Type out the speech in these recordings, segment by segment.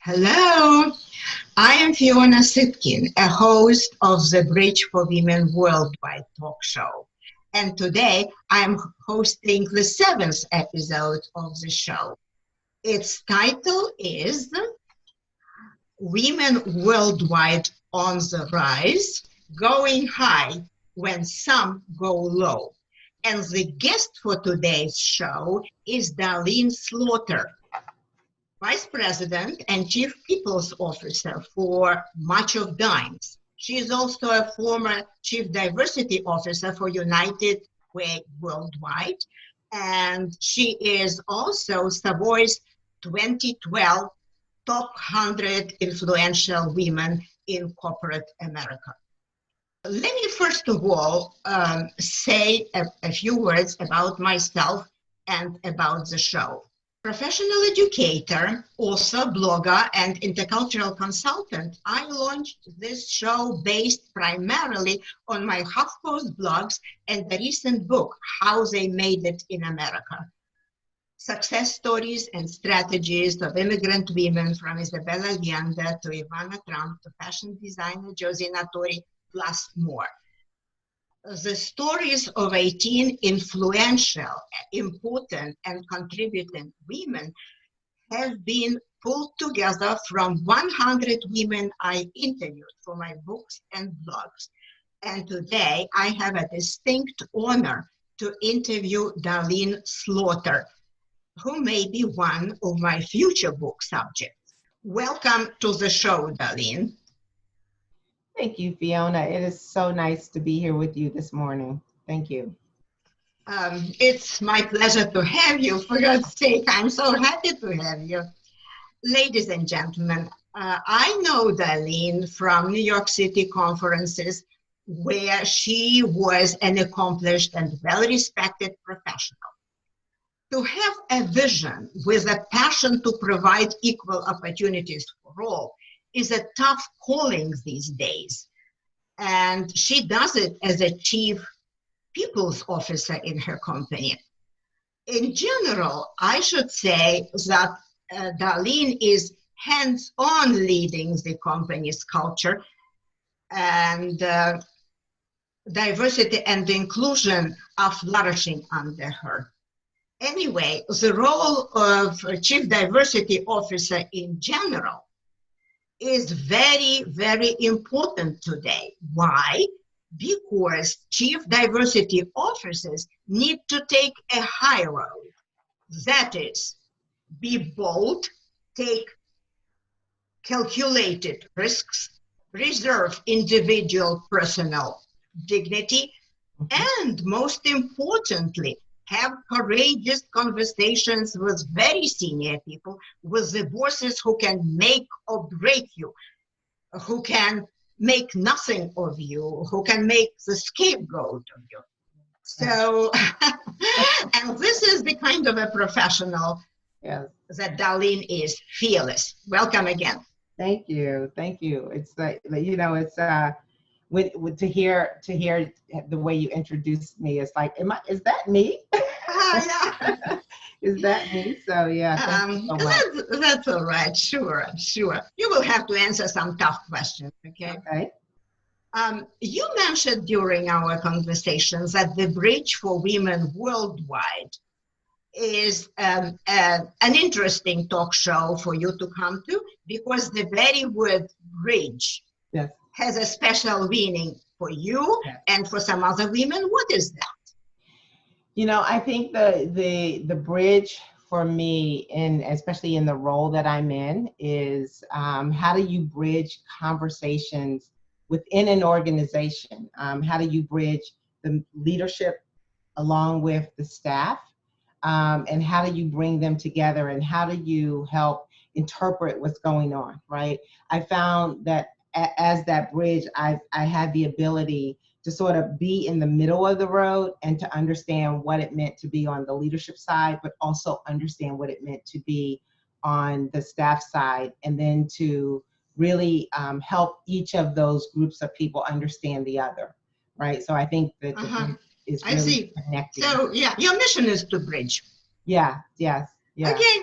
Hello, I am Fiona Sitkin, a host of the Bridge for Women Worldwide talk show. And today I am hosting the seventh episode of the show. Its title is Women Worldwide on the Rise, Going High When Some Go Low. And the guest for today's show is Darlene Slaughter, Vice President and Chief People's Officer for Much of Dimes. She is also a former Chief Diversity Officer for United Way Worldwide, and she is also Savoy's 2012 Top 100 Influential Women in Corporate America. Let me first of all say a few words about myself and about the show. Professional educator, author, blogger, and intercultural consultant, I launched this show based primarily on my HuffPost blogs and the recent book, How They Made It in America. Success stories and strategies of immigrant women from Isabella Allende to Ivana Trump to fashion designer Josie Natori, plus more. The stories of 18 influential, important, and contributing women have been pulled together from 100 women I interviewed for my books and blogs. And today I have a distinct honor to interview Darlene Slaughter, who may be one of my future book subjects. Welcome to the show, Darlene. Thank you, Fiona. It is so nice to be here with you this morning. Thank you. It's my pleasure to have you. For God's sake, I'm so happy to have you. Ladies and gentlemen, I know Darlene from New York City conferences where she was an accomplished and well-respected professional. To have a vision with a passion to provide equal opportunities for all is a tough calling these days. And she does it as a chief people's officer in her company. In general, I should say that Darlene is hands-on leading the company's culture, and diversity and inclusion are flourishing under her. Anyway, the role of chief diversity officer in general is very, very important today. Why? Because chief diversity officers need to take a high road. That is, be bold, take calculated risks, preserve individual personal dignity, and most importantly, have courageous conversations with very senior people, with the bosses who can make or break you, who can make nothing of you, who can make the scapegoat of you. So, and this is the kind of a professional that Darlene is. Fearless. Welcome again. Thank you. Thank you. It's like, it's to hear the way you introduced me. It's like, is that me? Yeah. Is that me? So yeah. Thank you so much. That's all right. Sure. You will have to answer some tough questions. Okay. Okay. You mentioned during our conversations that the Bridge for Women Worldwide is an interesting talk show for you to come to, because the very word bridge has a special meaning for you and for some other women. What is that? I think the bridge for me, and especially in the role that I'm in, is how do you bridge conversations within an organization? How do you bridge the leadership along with the staff? And how do you bring them together? And how do you help interpret what's going on, right? I found that as that bridge, I had the ability to sort of be in the middle of the road and to understand what it meant to be on the leadership side, but also understand what it meant to be on the staff side, and then to really help each of those groups of people understand the other, right? So I think that is really connecting. So yeah, your mission is to bridge. Yeah, yes. Okay,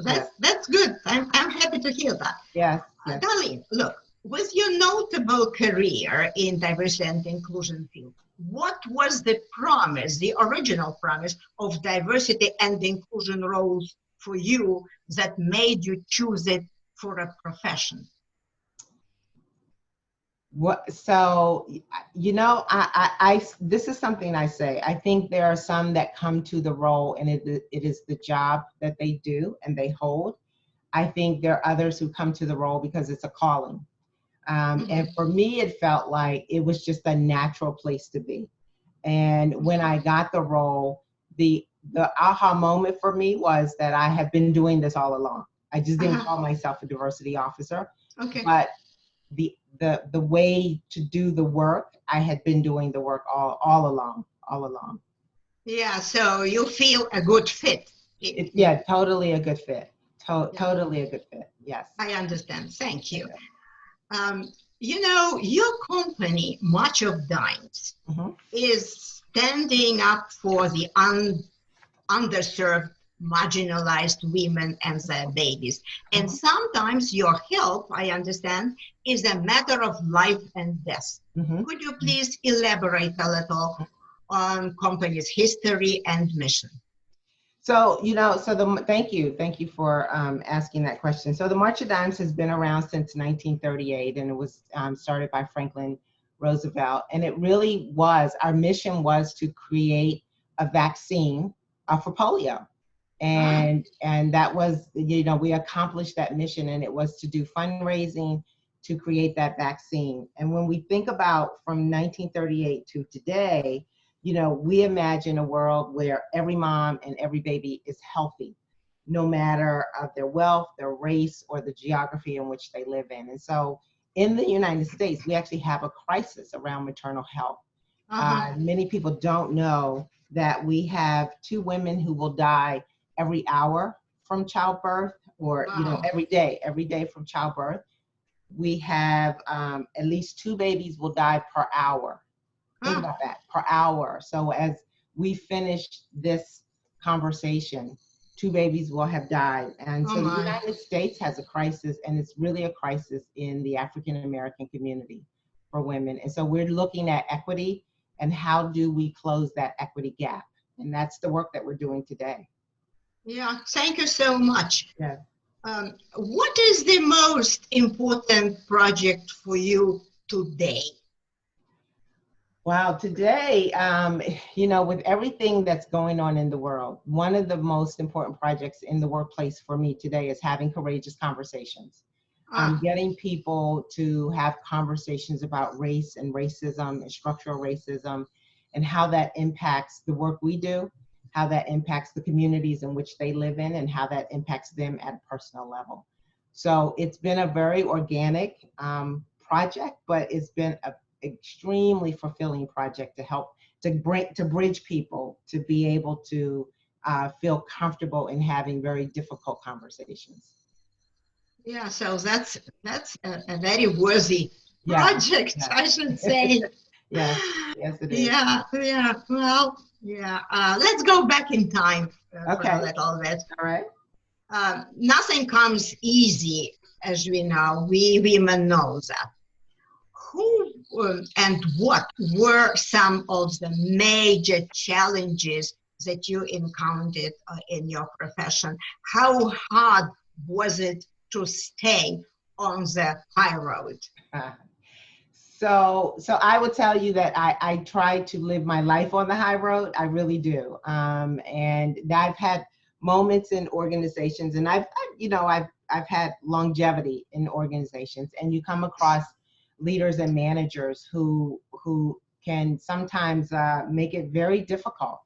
Yes, That's good. I'm happy to hear that. yes, yes. Darlene, look, with your notable career in diversity and inclusion field, what was the promise, the original promise of diversity and inclusion roles for you that made you choose it for a profession? What, so, this is something I say. I think there are some that come to the role and it is the job that they do and they hold. I think there are others who come to the role because it's a calling. Mhm. And for me, it felt like it was just a natural place to be. And when I got the role, the aha moment for me was that I have been doing this all along. I just didn't Uh-huh. call myself a diversity officer, Okay. but the way to do the work, I had been doing the work all along. Yeah, so you feel a good fit. Yeah, totally a good fit. Yeah, Totally a good fit. Yes. I understand. Thank you. Okay. Your company, Much of Dimes, Hmm. is standing up for the underserved, marginalized women and their babies. And Hmm. sometimes your help, I understand, is a matter of life and death. Hmm. Could you please elaborate a little on company's history and mission? So, thank you for asking that question. So the March of Dimes has been around since 1938, and it was started by Franklin Roosevelt. And it really was, our mission was to create a vaccine for polio. Ah, And that was, we accomplished that mission, and it was to do fundraising to create that vaccine. And when we think about from 1938 to today, we imagine a world where every mom and every baby is healthy, no matter of their wealth, their race, or the geography in which they live in. And so in the United States, we actually have a crisis around maternal health. uh-huh. Many people don't know that we have two women who will die every hour from childbirth, or Wow. every day from childbirth. We have at least two babies will die per hour. Think Ah, about that, per hour. So as we finish this conversation, two babies will have died. And oh so the my. United States has a crisis, and it's really a crisis in the African American community for women. And so we're looking at equity and how do we close that equity gap? And that's the work that we're doing today. Yeah, thank you so much. Yeah. What is the most important project for you today? Wow, today, with everything that's going on in the world, one of the most important projects in the workplace for me today is having courageous conversations. Ah, Getting people to have conversations about race and racism and structural racism and how that impacts the work we do, how that impacts the communities in which they live in, and how that impacts them at a personal level. So it's been a very organic project, but it's been a extremely fulfilling project to help to bridge people to be able to feel comfortable in having very difficult conversations. yeah, so that's a very worthy Yeah, project, yeah. I should say. Yes, yes, it is. Yeah, yeah. Well, yeah. Let's go back in time for a Okay, little bit. all right. Nothing comes easy, as we know. We women know that. Who and what were some of the major challenges that you encountered in your profession? How hard was it to stay on the high road? Uh, so I would tell you that I try to live my life on the high road. I really do. And I've had moments in organizations, and I've had longevity in organizations, and you come across leaders and managers who can sometimes make it very difficult.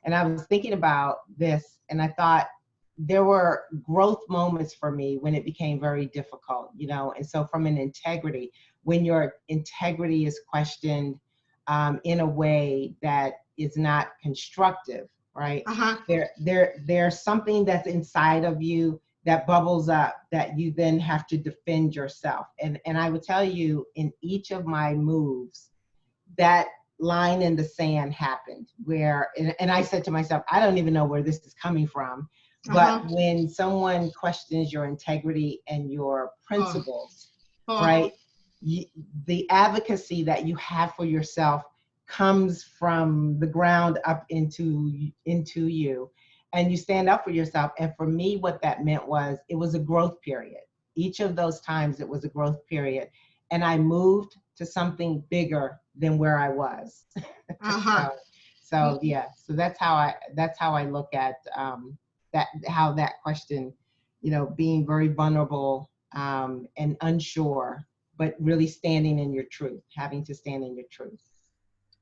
And I was thinking about this, and I thought there were growth moments for me when it became very difficult, and so from an integrity, when your integrity is questioned in a way that is not constructive, right? Uh-huh. There's something that's inside of you that bubbles up that you then have to defend yourself. And I would tell you, in each of my moves, that line in the sand happened where, and I said to myself, I don't even know where this is coming from, But Uh-huh. when someone questions your integrity and your Oh, principles, oh, right, you, the advocacy that you have for yourself comes from the ground up into you, and you stand up for yourself. And for me, what that meant was it was a growth period. Each of those times, it was a growth period, and I moved to something bigger than where I was. uh-huh. So, so yeah, so that's how I look at that, how that question, being very vulnerable and unsure, but really standing in your truth, having to stand in your truth.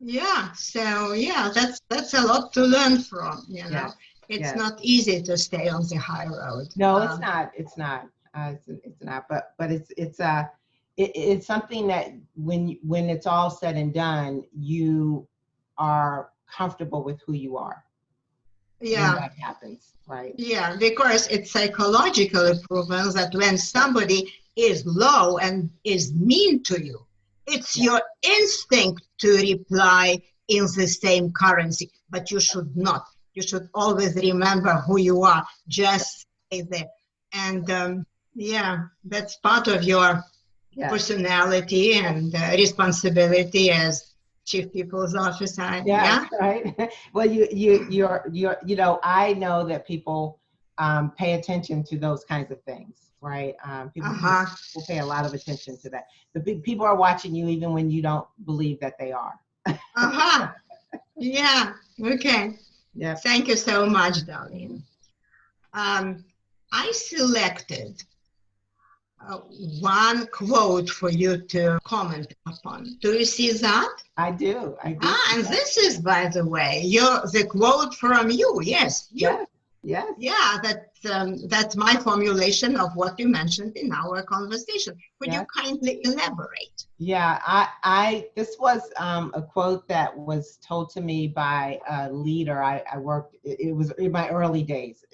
Yeah, so yeah, that's a lot to learn from, you know. Yes, It's yes. not easy to stay on the high road. No, it's not. It's not. It's not. But it's something that when it's all said and done, you are comfortable with who you are when Yeah, that happens, right? yeah, because it's psychologically proven that when somebody is low and is mean to you, it's Yeah. your instinct to reply in the same currency, but you should not. You should always remember who you are. Just stay there. And yeah, that's part of your Yes. personality and responsibility as chief people's officer. Yes, Yeah. right. Well, I know that people pay attention to those kinds of things, right? Uh-huh. People pay a lot of attention to that. The big people are watching you even when you don't believe that they are. Uh-huh. Yeah. Okay. Yep. Thank you so much, Darlene. Um, I selected uh, one quote for you to comment upon. Do you see that? I do. I do Ah, see and that. this is, by the way, the quote from you. Yes, you. Yes. Yes. Yeah, that's my formulation of what you mentioned in our conversation. Could you Yes. kindly elaborate? Yeah. This was a quote that was told to me by a leader. I worked, it was in my early days.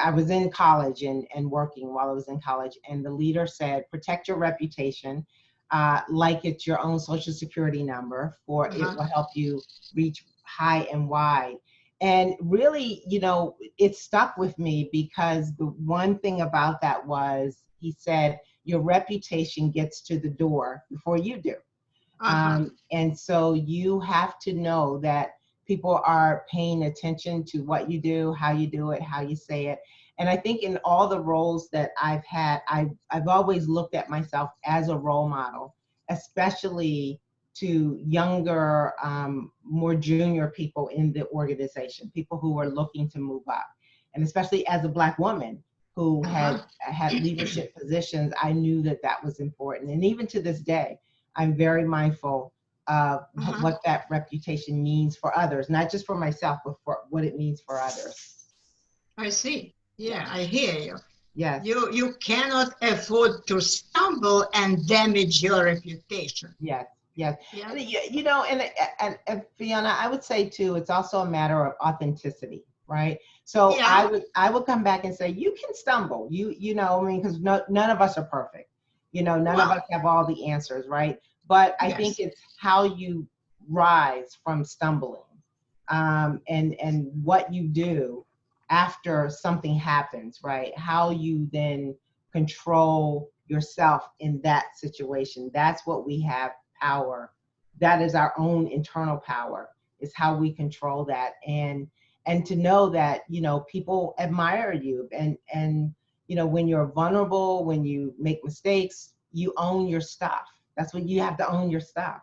I was in college and working while I was in college, and the leader said, "Protect your reputation, like it's your own social security number, for it Uh-huh. will help you reach high and wide." And really, it stuck with me because the one thing about that was he said, "Your reputation gets to the door before you do." Uh-huh. And so you have to know that people are paying attention to what you do, how you do it, how you say it. And I think in all the roles that I've had, I've always looked at myself as a role model, especially to younger, more junior people in the organization, people who are looking to move up. And especially as a Black woman who Uh-huh. had leadership positions, I knew that that was important. And even to this day, I'm very mindful of Uh-huh. what that reputation means for others, not just for myself, but for what it means for others. I see. Yeah. Yeah, I hear you. Yes. You cannot afford to stumble and damage your reputation. Yes. Yes. Yeah. And and Fiona, I would say too, it's also a matter of authenticity, right? So Yeah. I would come back and say, you can stumble. I mean, because none of us are perfect. None of Well, us have all the answers, right? But I think yes. it's how you rise from stumbling, and what you do after something happens, right? How you then control yourself in that situation. That's what we have power. That is our own internal power, is how we control that. And to know that, people admire you, and when you're vulnerable, when you make mistakes, you own your stuff. That's what you have to own, your stuff.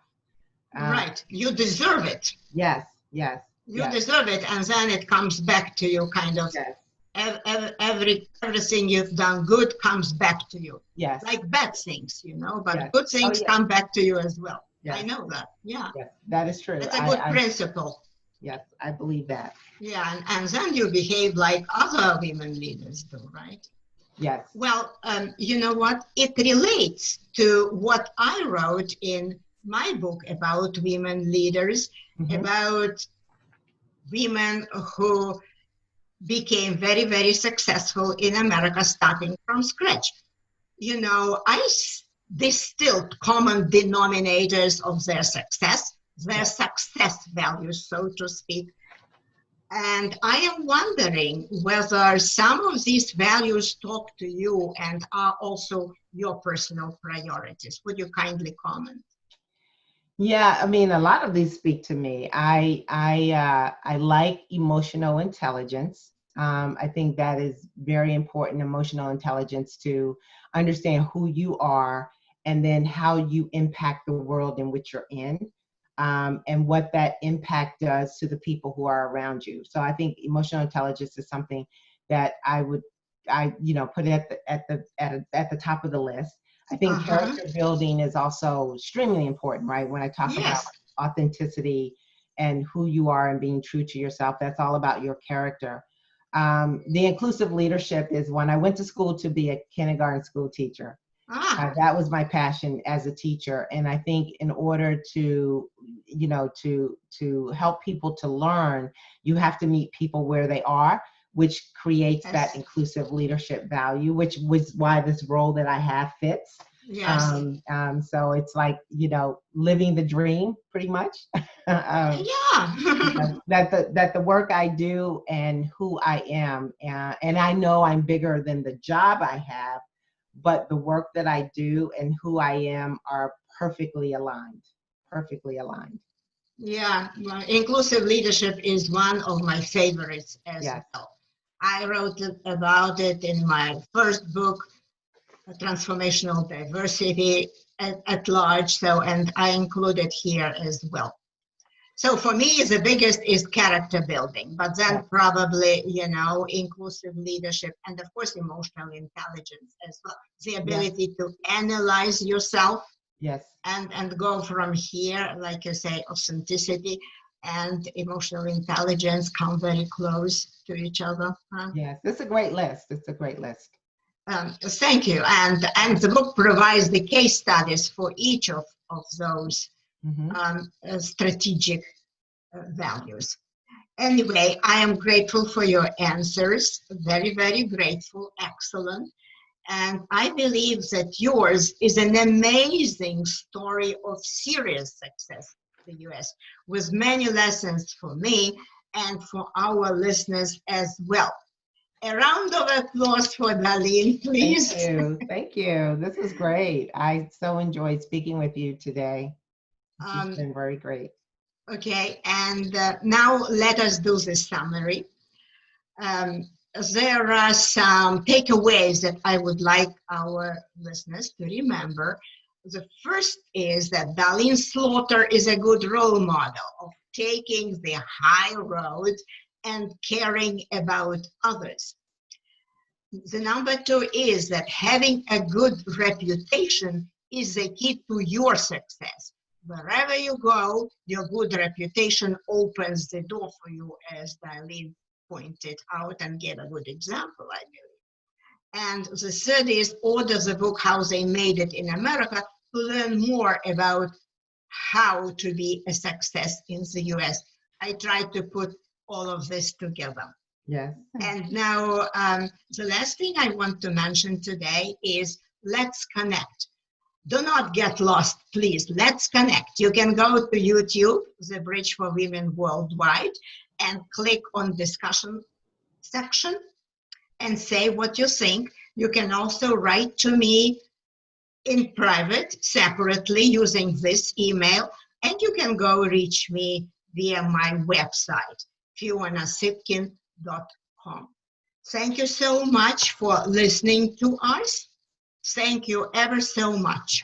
uh, Right. You deserve it. yes, yes, You yes, deserve it, and then it comes back to you. Kind of yes, everything you've done good comes back to you, yes, like bad things, yes. but good Oh things yes, come back to you as well. I yes, know that. Yeah, yes, that is true. that's a good principle. Yes, I believe that. Yeah, and then you behave like other women leaders do, right? Yes. Well, you know what? It relates to what I wrote in my book about women leaders, Hmm. about women who became very, very successful in America starting from scratch. I distilled common denominators of their Yes. success values, so to speak, And I am wondering whether some of these values talk to you and are also your personal priorities. Would you kindly comment? Yeah, I mean, a lot of these speak to me. I like emotional intelligence. I think that is very important, emotional intelligence, to understand who you are and then how you impact the world in which you're in, and what that impact does to the people who are around you. So I think emotional intelligence is something that put it at the top of the list. I think Uh-huh. character building is also extremely important, right? When I talk about Yes. authenticity and who you are and being true to yourself, that's all about your character. The inclusive leadership is when I went to school to be a kindergarten school teacher. Ah, That was my passion as a teacher, and I think in order to, to help people to learn, you have to meet people where they are, which creates that yes. inclusive leadership value, which was why this role that I have fits. Yes. So it's like, living the dream, pretty much. um, Yeah. that the work I do and who I am, and I know I'm bigger than the job I have, but the work that I do and who I am are perfectly aligned. Perfectly aligned. Yeah. Well, inclusive leadership is one of my favorites as Yes. well. I wrote about it in my first book, Transformational Diversity at Large. So, and I include it here as well. So for me, the biggest is character building, but then Yes. probably, inclusive leadership and of course, emotional intelligence as well. The Yes. ability to analyze yourself Yes. and go from here, like you say, authenticity and emotional intelligence come very close to each other. Huh? Yes. It's a great list. It's a great list. Thank you. And the book provides the case studies for each of those Hmm. strategic values. Anyway, I am grateful for your answers. Very, very grateful. Excellent. And I believe that yours is an amazing story of serious success in the US, with many lessons for me and for our listeners as well. A round of applause for Darlene, Thank please. you. Thank you. This was great. I so enjoyed speaking with you today. This has Um, been very great. okay, and now let us do the summary. Um, there are some takeaways that I would like our listeners to remember. The first is that Darlene Slaughter is a good role model of taking the high road and caring about others. The number two is that having a good reputation is the key to your success. Wherever you go, your good reputation opens the door for you, as Darlene pointed out and gave a good example, I believe. And the third is order the book How They Made It in America to learn more about how to be a success in the US. I tried to put all of this together. Yes. And now, the last thing I want to mention today is let's connect. Do not get lost, please. Let's connect. You can go to YouTube, The Bridge for Women Worldwide, and click on discussion section and say what you think. You can also write to me in private, separately, using this email, and you can go reach me via my website, fionasipkin.com. Thank you so much for listening to us. Thank you ever so much.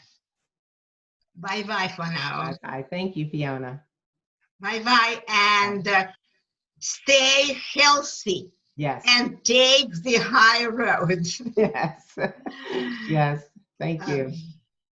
Bye bye for now. Bye bye. Thank you, Fiona. Bye bye. Bye. And stay healthy Yes. and take the high road. Yes. Yes. Thank Um, you.